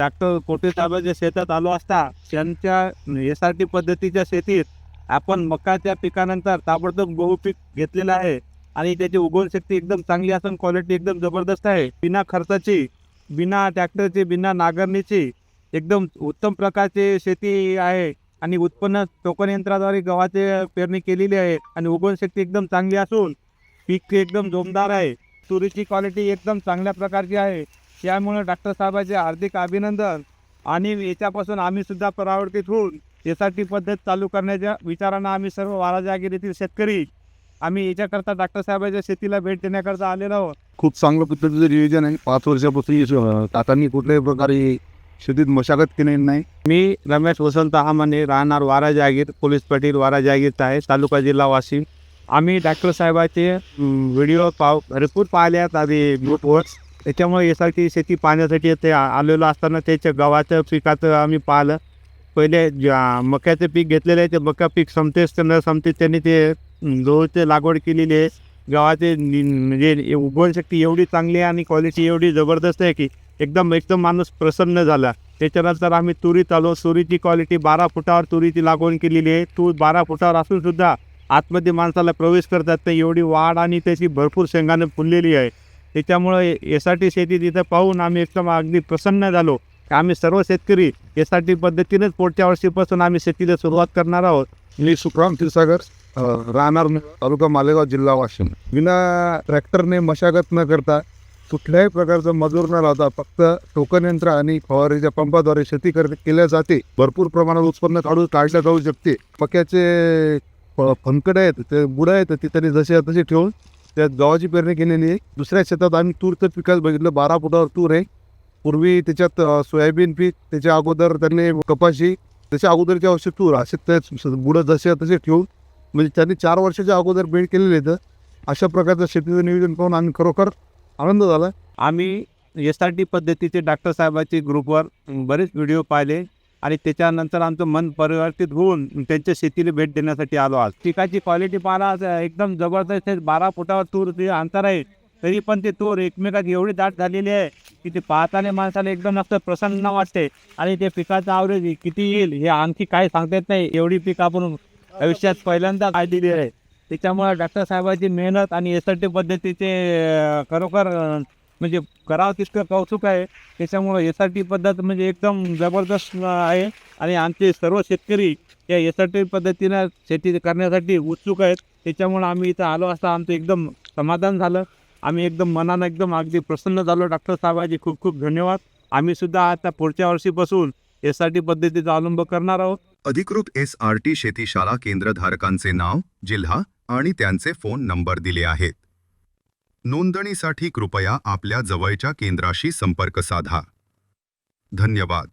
Doctor कोटे साहेबांच्या शेतात आलो असता त्यांच्या SRT पद्धतीच्या शेतीत आपण मकाच्या पिकानंतर ताबडतोब गहू पीक घेतलेलं आहे आणि त्याची उगवण शक्ती एकदम चांगली असून क्वालिटी एकदम जबरदस्त आहे. बिना खर्चाची, बिना ट्रॅक्टरची, बिना नांगरणीची एकदम उत्तम प्रकारची शेती आहे आणि उत्पन्न टोकन यंत्राद्वारे गव्हाची पेरणी केलेली आहे आणि उगवण शक्ती एकदम चांगली असून पीक एकदम जोमदार आहे. तुरीची क्वालिटी एकदम चांगल्या प्रकारची आहे. त्यामुळे डॉक्टर साहेबांचे हार्दिक अभिनंदन आणि याच्यापासून आम्ही सुद्धा परावर्तित होऊन SRT पद्धत चालू करण्याच्या विचारानं आम्ही सर्व वारा जागीर येथील शेतकरी आम्ही याच्याकरता डॉक्टर साहेबांच्या शेतीला भेट देण्याकरता आलेलो आहोत. खूप चांगलं पद्धतीचं नियोजन आहे. 5 वर्षापासून काकांनी कुठल्याही प्रकारे शेतीत मशागत केली नाही. मी रमेश वसंत हामाने, राहणार वारा जागीर, पोलीस पाटील वारा जागीर आहे, तालुका जिल्हा वाशिम. आम्ही डॉक्टर साहेबांचे व्हिडिओ भरपूर पाहिले आहेत आधी ग्रुपवर. त्याच्यामुळे SRT शेती पाहण्यासाठी ते आलेलो असताना त्याच्या गव्हाच्या पिकाचं आम्ही पाहिलं. पहिले मक्याचं पीक घेतलेलं आहे, ते मका पीक संपतेच न संपते त्यांनी ते गहूची लागवड केलेली आहे. गव्हाचे म्हणजे उगवण शक्ती एवढी चांगली आहे आणि क्वालिटी एवढी जबरदस्त आहे की एकदम माणूस प्रसन्न झाला. त्याच्यानंतर आम्ही तुरीत आलो. तुरीची क्वालिटी 12 फुटावर तुरीची लागवड केलेली आहे. तूर 12 फुटावर असूनसुद्धा आतमध्ये माणसाला प्रवेश करतात नाही एवढी वाढ आणि त्याची भरपूर शेंगानं फुललेली आहे. त्याच्यामुळे SRT शेती तिथं पाहून आम्ही एकदम अगदी प्रसन्न झालो. आम्ही सर्व शेतकरी SRT पद्धतीनेच पुढच्या वर्षीपासून आम्ही शेतीला सुरुवात करणार आहोत. मी सुखराम क्षीरसागर, राहणार तालुका मालेगाव, जिल्हा वाशिम. विना ट्रॅक्टरने मशागत न करता, कुठल्याही प्रकारचं मजूर न लावता फक्त टोकन यंत्र आणि फवारणीच्या पंपाद्वारे शेती केल्या जाते. भरपूर प्रमाणात उत्पन्न काढलं जाऊ शकते. मक्याचे फणकडे आहेत, ते बुडं आहेत, ते त्यांनी जसे तसे ठेवून त्यात गव्हाची पेरणी केलेली आहे. दुसऱ्या शेतात आम्ही तूरचं पिकाच बघितलं. 12 फुटावर तूर आहे. पूर्वी त्याच्यात सोयाबीन पीक, त्याच्या अगोदर त्यांनी कपाशी, त्याच्या अगोदरच्या वर्षी तूर, असे त्याच बुडं जसे तसे ठेवून म्हणजे त्यांनी 4 वर्षाच्या अगोदर बेड केलेले आहेत. अशा प्रकारचं शेतीचं नियोजन पाहून आम्ही खरोखर आनंद झाला. आम्ही SRT पद्धतीचे डॉक्टर साहेबांचे ग्रुपवर बरेच व्हिडिओ पाहिले आणि त्याच्यानंतर आमचं मन परिवर्तित होऊन त्यांच्या शेतीला भेट देण्यासाठी आलो. आज पिकाची क्वालिटी पाहणं एकदम जबरदस्त आहे. 12 फुटावर तूर ते अंतर आहे, तरी पण ते तूर एकमेकात एवढी दाट झालेली आहे की ते पाहताना माणसाला एकदम असं प्रसन्न वाटते आणि ते पिकाचं ॲव्हरेज किती येईल हे आणखी काय सांगता येत नाही. एवढी पीक आपण आयुष्यात पहिल्यांदा काढलेली आहे. त्याच्यामुळे डॉक्टर साहेबांची मेहनत आणि SRT पद्धतीचे खरोखर म्हणजे करावं तितकं कौतुक आहे. त्याच्यामुळं SRT पद्धत म्हणजे एकदम जबरदस्त आहे आणि आमचे सर्व शेतकरी या SRT पद्धतीनं शेती करण्यासाठी उत्सुक आहेत. त्याच्यामुळं आम्ही इथं आलो असता आमचं एकदम समाधान झालं. आम्ही एकदम मनानं एकदम अगदी प्रसन्न झालो. डॉक्टर साहेबांचे खूप खूप धन्यवाद. आम्ही सुद्धा आता पुढच्या वर्षीपासून SRT पद्धतीचा अवलंब करणार आहोत. अधिकृत SRT शेतीशाळा केंद्रधारकांचे नाव, जिल्हा आणि त्यांचे फोन नंबर दिले आहेत. नोंदणीसाठी कृपया आपल्या जवळच्या केंद्राशी संपर्क साधा. धन्यवाद.